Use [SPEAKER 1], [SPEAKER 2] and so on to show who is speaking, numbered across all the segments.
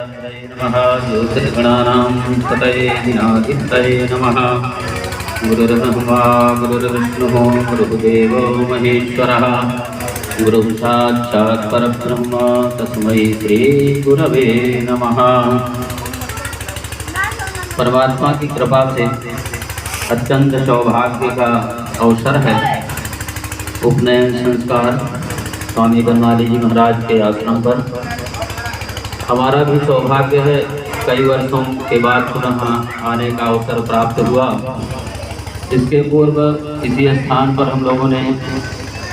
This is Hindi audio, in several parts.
[SPEAKER 1] नमः ज्योतिर्गणानां ततये दिनादित्तये नमः। गुरुर्ब्रह्मा गुरुर्विष्णुः गुरुर्देवो महेश्वरः गुरुः साक्षात् परब्रह्म तस्मै श्री गुरवे नमः। परमात्मा की कृपा से अत्यंत सौभाग्य का अवसर है। उपनयन संस्कार स्वामी बनमाली जी महाराज के आश्रम पर हमारा भी सौभाग्य है। कई वर्षों के बाद पुनः आने का अवसर प्राप्त हुआ। इसके पूर्व इसी स्थान पर हम लोगों ने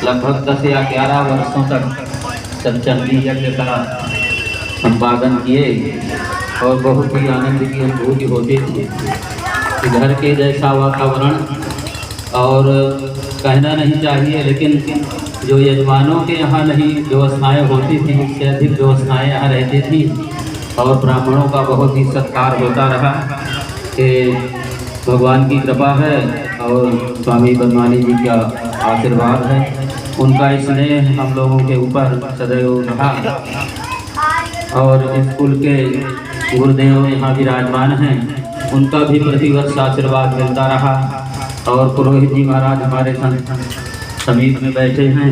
[SPEAKER 1] लगभग 10 या 11 वर्षों तक सत्संगी यज्ञ का संपादन किए और बहुत ही आनंद की अनुभूति होती थी। घर के जैसा वातावरण और कहना नहीं चाहिए, लेकिन जो यजमानों के यहाँ नहीं व्यवस्थाएँ होती थी उससे अधिक व्यवस्थाएँ यहाँ रहती थी और ब्राह्मणों का बहुत ही सत्कार होता रहा। कि भगवान की कृपा है और स्वामी बनमाली जी का आशीर्वाद है। उनका स्नेह हम लोगों के ऊपर सदैव रहा और स्कूल के गुरुदेव यहाँ विराजमान हैं, उनका भी प्रतिवर्ष आशीर्वाद मिलता रहा। और पुरोहित जी महाराज हमारे समीप में बैठे हैं,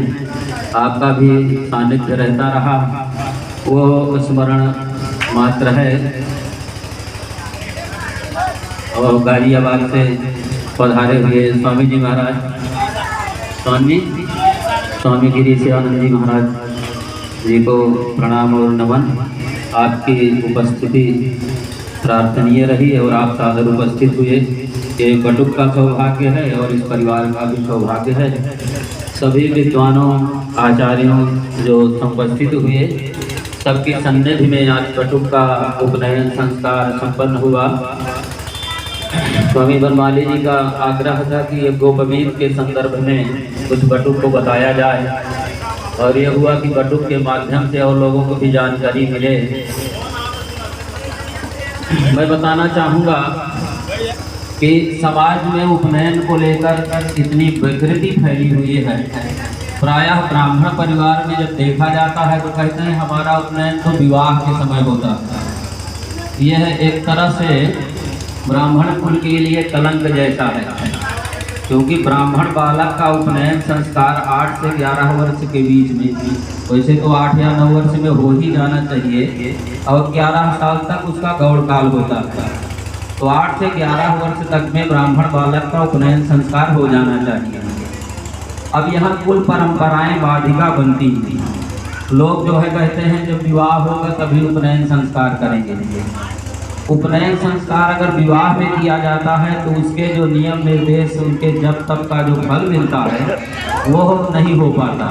[SPEAKER 1] आपका भी सानिध्य रहता रहा। वो स्मरण मात्र है। और गाजियाबाद से पधारे हुए स्वामी जी महाराज, स्वामी गिरी से आनंद जी महाराज जी को प्रणाम और नमन। आपकी उपस्थिति प्रार्थनीय रही और आप सादर उपस्थित हुए। ये बटुक का सौभाग्य है और इस परिवार का भी सौभाग्य है। सभी विद्वानों आचार्यों जो उपस्थित हुए, सबकी सन्निधि में आज बटुक का उपनयन संस्कार संपन्न हुआ। स्वामी बनमाली जी का आग्रह था कि ये गोपवीर के संदर्भ में कुछ बटुक को बताया जाए और ये हुआ कि बटुक के माध्यम से और लोगों को भी जानकारी मिले। मैं बताना चाहूँगा कि समाज में उपनयन को लेकर इतनी विकृति फैली हुई है। प्रायः ब्राह्मण परिवार में जब देखा जाता है तो कहते हैं हमारा उपनयन तो विवाह के समय होता है। यह एक तरह से ब्राह्मण कुल के लिए कलंक जैसा है, क्योंकि ब्राह्मण बालक का उपनयन संस्कार 8 से 11 वर्ष के बीच में, वैसे तो 8 या 9 वर्ष में हो ही जाना चाहिए और 11 साल तक उसका गौड़ काल होता है। तो 8 से 11 वर्ष तक में ब्राह्मण बालक का उपनयन संस्कार हो जाना चाहिए। अब यहाँ कुल परंपराएं बाधिका बनती हैं। लोग जो है कहते हैं जब विवाह होगा तभी उपनयन संस्कार करेंगे। उपनयन संस्कार अगर विवाह में किया जाता है तो उसके जो नियम निर्देश, उनके जब तक का जो फल मिलता है वो नहीं हो पाता।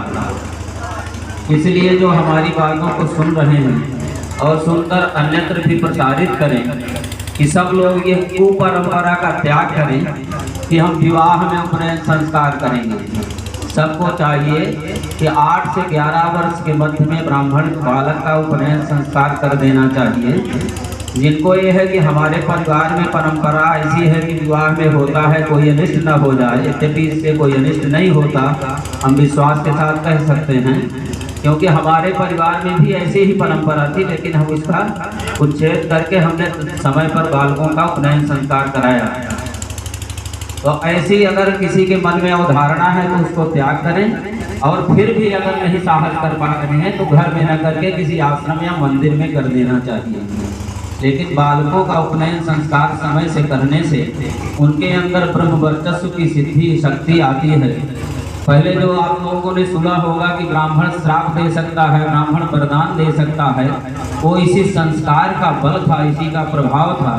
[SPEAKER 1] इसलिए जो हमारी बातों को सुन रहे हैं और सुनकर अन्यत्र भी प्रसारित करें कि सब लोग ये कुपरंपरा का त्याग करें कि हम विवाह में उपनयन संस्कार करेंगे। सबको चाहिए कि 8 से 11 वर्ष के मध्य में ब्राह्मण बालक का उपनयन संस्कार कर देना चाहिए। जिनको ये है कि हमारे परिवार में परंपरा ऐसी है कि विवाह में होता है कोई अनिष्ट न हो जाए, यद्यपि इससे कोई अनिष्ट नहीं होता, हम विश्वास के साथ कह सकते हैं, क्योंकि हमारे परिवार में भी ऐसी ही परंपरा थी, लेकिन हम इसका उच्छेद करके हमने समय पर बालकों का उपनयन संस्कार कराया। तो ऐसी अगर किसी के मन में अवधारणा है तो उसको त्याग करें और फिर भी अगर नहीं साहस कर पा रहे हैं तो घर में न करके किसी आश्रम या मंदिर में कर देना चाहिए। लेकिन बालकों का उपनयन संस्कार समय से करने से उनके अंदर ब्रह्म वर्चस्व की सिद्धि शक्ति आती है। पहले जो आप लोगों ने सुना होगा कि ब्राह्मण श्राप दे सकता है, ब्राह्मण वरदान दे सकता है, वो इसी संस्कार का बल था, इसी का प्रभाव था।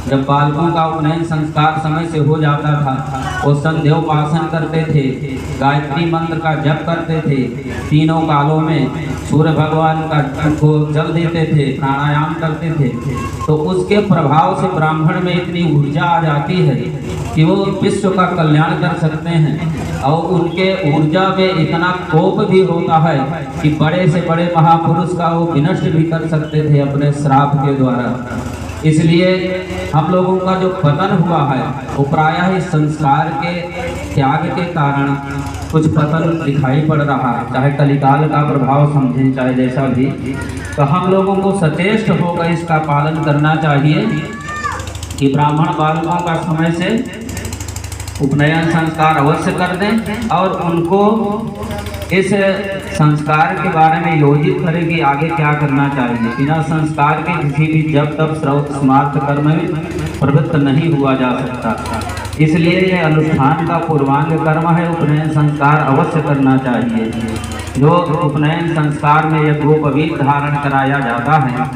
[SPEAKER 1] जब बालकों का उपनयन संस्कार समय से हो जाता था वो संध्योपासन करते थे, गायत्री मंत्र का जप करते थे, तीनों कालों में सूर्य भगवान को जल देते थे, प्राणायाम करते थे। तो उसके प्रभाव से ब्राह्मण में इतनी ऊर्जा आ जाती है कि वो विश्व का कल्याण कर सकते हैं और उनके ऊर्जा में इतना कोप भी होता है कि बड़े से बड़े महापुरुष का वो विनष्ट भी कर सकते थे अपने श्राप के द्वारा। इसलिए हम लोगों का जो पतन हुआ है वो प्रायः इस संस्कार के त्याग के कारण कुछ पतन दिखाई पड़ रहा है। चाहे कलिकाल का प्रभाव समझें, चाहे जैसा भी, तो हम लोगों को सचेष्ट होकर इसका पालन करना चाहिए कि ब्राह्मण बालकों का समय से उपनयन संस्कार अवश्य कर दें और उनको इस संस्कार के बारे में योजित करें कि आगे क्या करना चाहिए। बिना संस्कार के किसी भी जब तक श्रौत स्मार्त कर्म में प्रवृत्त नहीं हुआ जा सकता। इसलिए यह अनुष्ठान का पूर्वांग कर्म है, उपनयन संस्कार अवश्य करना चाहिए। जो उपनयन संस्कार में यज्ञोपवीत धारण कराया जाता है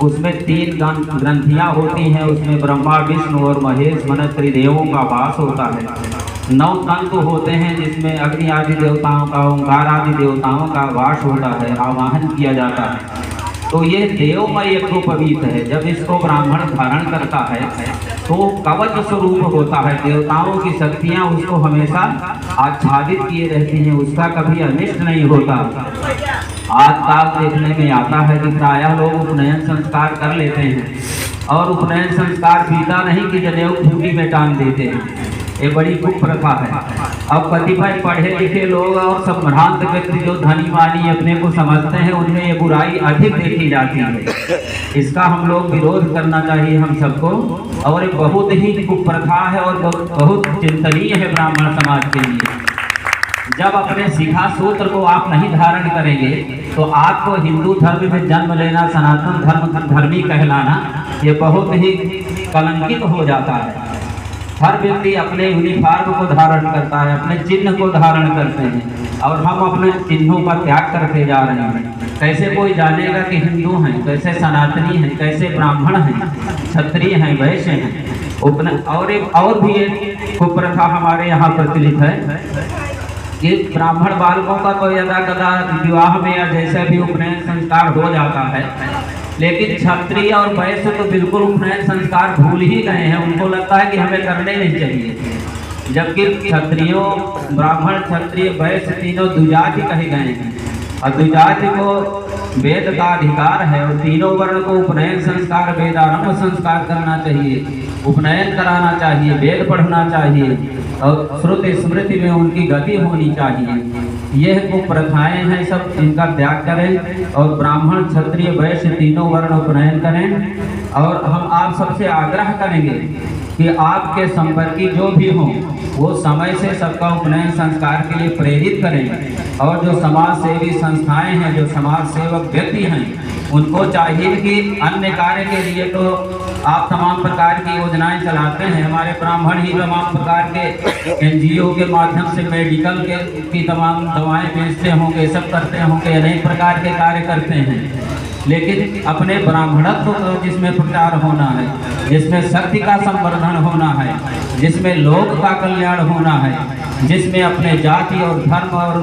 [SPEAKER 1] उसमें 3 ग्रंथियाँ होती हैं। उसमें ब्रह्मा, विष्णु और महेश मन त्रिदेवों का वास होता है। 9 तंतु होते हैं जिसमें अग्नि आदि देवताओं का, ओंकार आदि देवताओं का वास होता है, आवाहन किया जाता है। तो ये देवमय यज्ञोपवीत है। जब इसको ब्राह्मण धारण करता है तो कवच स्वरूप होता है। देवताओं की शक्तियाँ उसको हमेशा आच्छादित किए रहती हैं, उसका कभी अनिष्ट नहीं होता। आजकल देखने में आता है कि प्रायः लोग उपनयन संस्कार कर लेते हैं और उपनयन संस्कार बीता नहीं कि जनेऊ खूंटी में टांग देते हैं। ये बड़ी कुप्रथा है। अब कतिपय पढ़े लिखे लोग और सब भ्रांत व्यक्ति जो धनी मानी अपने को समझते हैं उनमें ये बुराई अधिक देखी जाती है। इसका हम लोग विरोध करना चाहिए हम सबको। और ये बहुत ही कुप्रथा है और बहुत चिंतनीय है ब्राह्मण समाज के लिए। जब अपने शिखा सूत्र को आप नहीं धारण करेंगे तो आपको हिंदू धर्म में जन्म लेना, सनातन धर्म धर्मी कहलाना, ये बहुत ही कलंकित हो जाता है। हर व्यक्ति अपने यूनिफॉर्म को धारण करता है, अपने चिन्ह को धारण करते हैं और हम अपने चिन्हों का त्याग करते जा रहे हैं। कैसे कोई जानेगा कि हिंदू हैं, कैसे सनातनी हैं, कैसे ब्राह्मण हैं, क्षत्रिय हैं, वैश्य हैं। और भी एक कुप्रथा हमारे यहाँ प्रचलित है कि ब्राह्मण बालकों का तो यदा कदा विवाह में या जैसे भी उपनयन संस्कार हो जाता है, लेकिन क्षत्रिय और वैश्य तो बिल्कुल उपनयन संस्कार भूल ही गए हैं। उनको लगता है कि हमें करने नहीं चाहिए, जबकि क्षत्रियों, ब्राह्मण, क्षत्रिय, वैश्य तीनों द्विजाति कहे गए हैं और द्विजाति को वेद का अधिकार है और तीनों वर्ण को उपनयन संस्कार, वेदारंभ संस्कार करना चाहिए, उपनयन कराना चाहिए, वेद पढ़ना चाहिए और श्रुति स्मृति में उनकी गति होनी चाहिए। यह कुप्रथाएं हैं, सब इनका त्याग करें और ब्राह्मण, क्षत्रिय, वैश्य तीनों वर्ण उपनयन करें। और हम आप सबसे आग्रह करेंगे कि आपके संपर्की जो भी हों वो समय से सबका उपनयन संस्कार के लिए प्रेरित करें। और जो समाज सेवी संस्थाएं हैं, जो समाज सेवक व्यक्ति हैं, उनको चाहिए कि अन्य कार्य के लिए तो आप तमाम प्रकार की योजनाएं चलाते हैं। हमारे ब्राह्मण ही तमाम प्रकार के NGO के माध्यम से मेडिकल की तमाम दवाएं बेचते होंगे, सब करते होंगे, अनेक प्रकार के कार्य करते हैं। लेकिन अपने ब्राह्मणत्व को जिसमें प्रचार होना है, जिसमें शक्ति का संवर्धन होना है, जिसमें लोक का कल्याण होना है, जिसमें अपने जाति और धर्म और